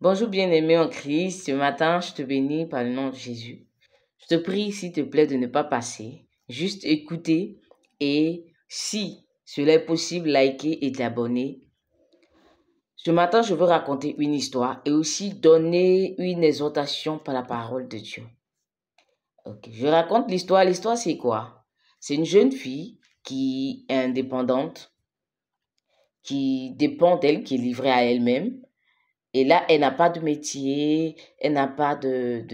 Bonjour bien-aimé en Christ, ce matin je te bénis par le nom de Jésus. Je te prie s'il te plaît de ne pas passer, juste écouter et si cela est possible, liker et t'abonner. Ce matin je veux raconter une histoire et aussi donner une exhortation par la parole de Dieu. Ok, je raconte l'histoire. L'histoire c'est quoi? C'est une jeune fille qui est indépendante, qui dépend d'elle, qui est livrée à elle-même. Et là, elle n'a pas de métier, elle n'a pas de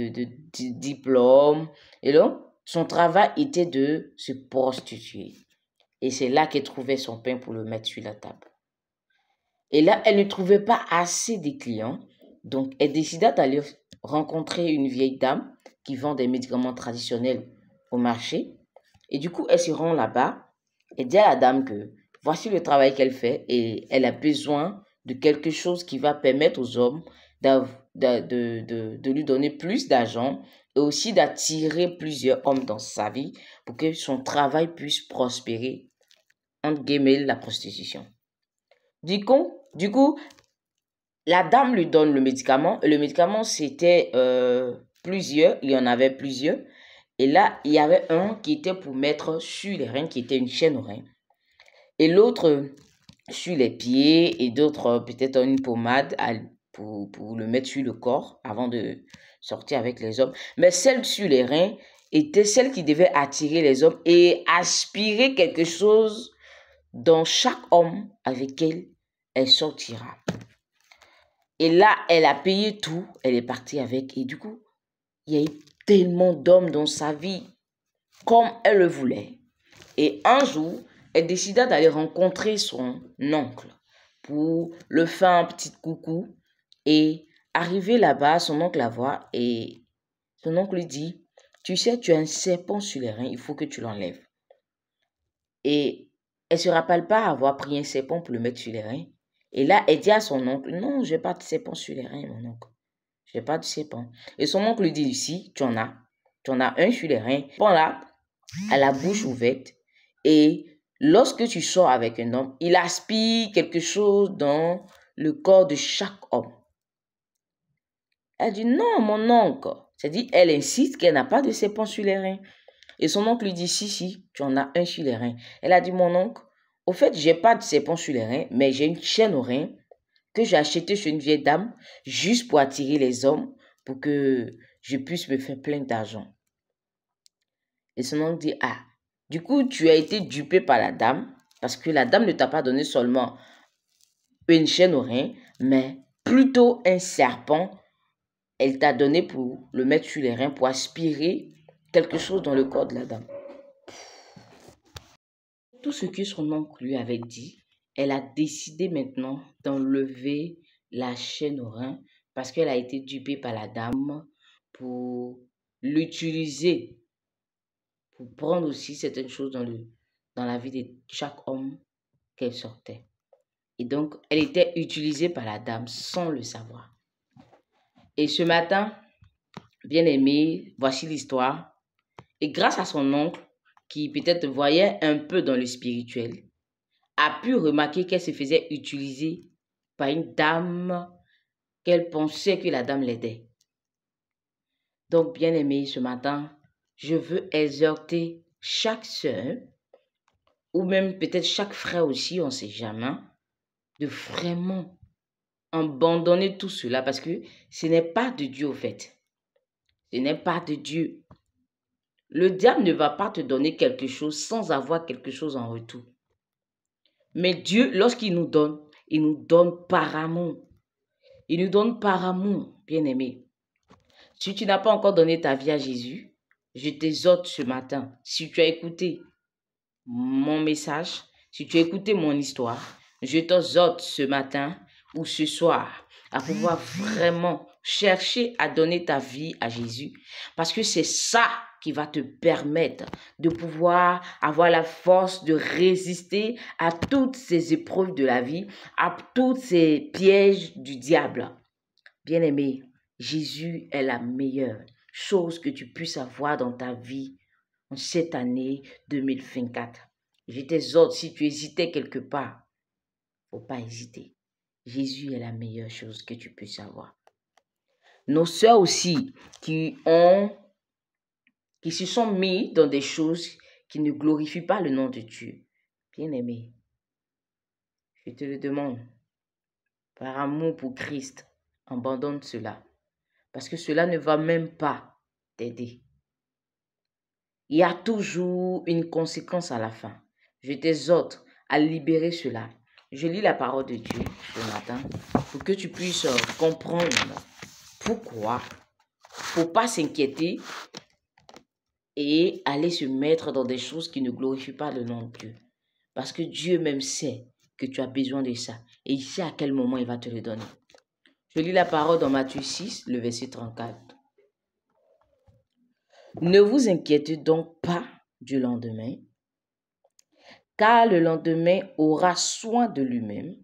diplôme. Et donc, son travail était de se prostituer. Et c'est là qu'elle trouvait son pain pour le mettre sur la table. Et là, elle ne trouvait pas assez de clients. Donc, elle décida d'aller rencontrer une vieille dame qui vend des médicaments traditionnels au marché. Et du coup, elle se rend là-bas et dit à la dame que voici le travail qu'elle fait et elle a besoin de quelque chose qui va permettre aux hommes de lui donner plus d'argent et aussi d'attirer plusieurs hommes dans sa vie pour que son travail puisse prospérer, entre guillemets, la prostitution. Du coup, la dame lui donne le médicament. Et le médicament, c'était plusieurs. Il y en avait plusieurs. Et là, il y avait un qui était pour mettre sur les reins, qui était une chaîne aux reins. Et l'autre sur les pieds. Et d'autres, peut-être une pommade pour le mettre sur le corps avant de sortir avec les hommes. Mais celle sur les reins était celle qui devait attirer les hommes et aspirer quelque chose dans chaque homme avec qui elle sortira. Et là, elle a payé tout, elle est partie avec. Et du coup, il y a eu tellement d'hommes dans sa vie, comme elle le voulait. Et un jour, elle décida d'aller rencontrer son oncle pour le faire un petit coucou. Et arrivé là-bas, son oncle la voit et son oncle lui dit, tu sais, tu as un serpent sur les reins, il faut que tu l'enlèves. Et elle ne se rappelle pas avoir pris un serpent pour le mettre sur les reins. Et là, elle dit à son oncle, non, je n'ai pas de serpent sur les reins, mon oncle. Je n'ai pas de serpent. Et son oncle lui dit, ici, tu en as. Tu en as un sur les reins. Bon là, à la bouche ouverte. Et lorsque tu sors avec un homme, il aspire quelque chose dans le corps de chaque homme. Elle dit, non, mon oncle. C'est-à-dire, elle insiste qu'elle n'a pas de serpent sur les reins. Et son oncle lui dit, si, tu en as un sur les reins. Elle a dit, mon oncle, au fait, j'ai pas de serpent sur les reins, mais j'ai une chaîne aux reins que j'ai achetée chez une vieille dame juste pour attirer les hommes, pour que je puisse me faire plein d'argent. Et son oncle dit, ah, du coup, tu as été dupé par la dame, parce que la dame ne t'a pas donné seulement une chaîne aux reins, mais plutôt un serpent. Elle t'a donné pour le mettre sur les reins, pour aspirer quelque chose dans le corps de la dame. Tout ce que son oncle lui avait dit, elle a décidé maintenant d'enlever la chaîne au rein parce qu'elle a été dupée par la dame pour l'utiliser, pour prendre aussi certaines choses dans la vie de chaque homme qu'elle sortait. Et donc, elle était utilisée par la dame sans le savoir. Et ce matin, bien aimé, voici l'histoire. Et grâce à son oncle, qui peut-être voyait un peu dans le spirituel, a pu remarquer qu'elle se faisait utiliser par une dame qu'elle pensait que la dame l'aidait. Donc, bien aimé, ce matin, je veux exhorter chaque sœur, ou même peut-être chaque frère aussi, on ne sait jamais, de vraiment abandonner tout cela parce que ce n'est pas de Dieu au fait. Ce n'est pas de Dieu. Le diable ne va pas te donner quelque chose sans avoir quelque chose en retour. Mais Dieu, lorsqu'il nous donne par amour. Il nous donne par amour, bien-aimé. Si tu n'as pas encore donné ta vie à Jésus, je t'exhorte ce matin. Si tu as écouté mon message, si tu as écouté mon histoire, je t'exhorte ce matin ou ce soir à pouvoir vraiment chercher à donner ta vie à Jésus. Parce que c'est ça qui va te permettre de pouvoir avoir la force de résister à toutes ces épreuves de la vie, à tous ces pièges du diable. Bien-aimé, Jésus est la meilleure chose que tu puisses avoir dans ta vie en cette année 2024. Je t'exhorte, si tu hésitais quelque part, faut pas hésiter. Jésus est la meilleure chose que tu puisses avoir. nos sœurs aussi qui se sont mis dans des choses qui ne glorifient pas le nom de Dieu. Bien-aimé, je te le demande, par amour pour Christ, abandonne cela. Parce que cela ne va même pas t'aider. Il y a toujours une conséquence à la fin. Je t'exhorte à libérer cela. Je lis la parole de Dieu ce matin pour que tu puisses comprendre pourquoi. Faut pas s'inquiéter et aller se mettre dans des choses qui ne glorifient pas le nom de Dieu. Parce que Dieu même sait que tu as besoin de ça. Et il sait à quel moment il va te le donner. Je lis la parole dans Matthieu 6, le verset 34. Ne vous inquiétez donc pas du lendemain, car le lendemain aura soin de lui-même.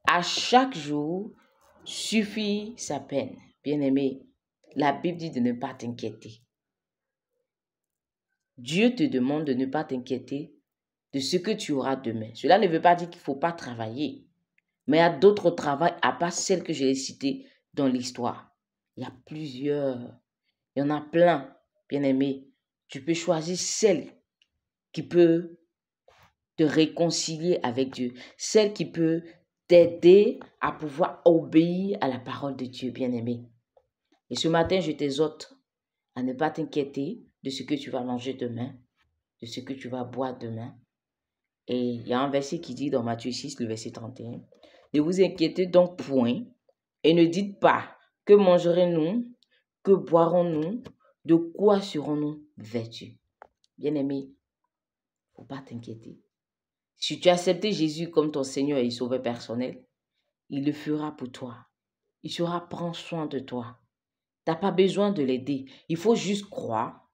À chaque jour suffit sa peine. Bien-aimé, la Bible dit de ne pas t'inquiéter. Dieu te demande de ne pas t'inquiéter de ce que tu auras demain. Cela ne veut pas dire qu'il ne faut pas travailler. Mais il y a d'autres travails à part celles que j'ai citées dans l'histoire. Il y a plusieurs. Il y en a plein, bien-aimé. Tu peux choisir celle qui peut te réconcilier avec Dieu. Celle qui peut t'aider à pouvoir obéir à la parole de Dieu, bien-aimé. Et ce matin, je t'exhorte à ne pas t'inquiéter de ce que tu vas manger demain, de ce que tu vas boire demain. Et il y a un verset qui dit dans Matthieu 6, le verset 31, « Ne vous inquiétez donc point et ne dites pas que mangerons-nous, que boirons-nous, de quoi serons-nous vêtus. » Bien-aimé, il ne faut pas t'inquiéter. Si tu as accepté Jésus comme ton Seigneur et Sauveur personnel, il le fera pour toi. Il saura prendre soin de toi. Tu n'as pas besoin de l'aider. Il faut juste croire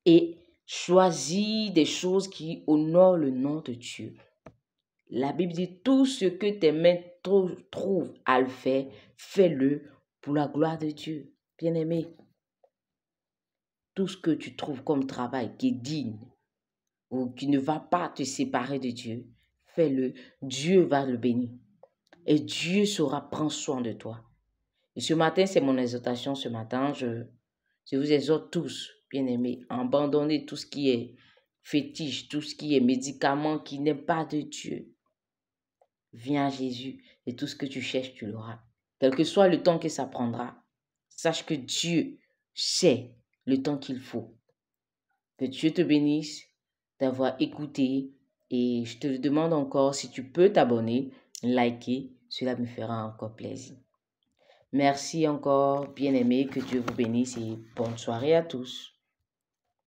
et choisir des choses qui honorent le nom de Dieu. La Bible dit, tout ce que tes mains trouvent à le faire, fais-le pour la gloire de Dieu. Bien-aimé, tout ce que tu trouves comme travail qui est digne ou qui ne va pas te séparer de Dieu, fais-le. Dieu va le bénir. Et Dieu saura prendre soin de toi. Et ce matin, c'est mon exhortation. Ce matin, je vous exhorte tous, bien-aimés, à abandonner tout ce qui est fétiche, tout ce qui est médicament qui n'est pas de Dieu. Viens à Jésus et tout ce que tu cherches, tu l'auras. Quel que soit le temps que ça prendra, sache que Dieu sait le temps qu'il faut. Que Dieu te bénisse d'avoir écouté et je te demande encore si tu peux t'abonner, liker, cela me fera encore plaisir. Merci encore, bien-aimés, que Dieu vous bénisse et bonne soirée à tous.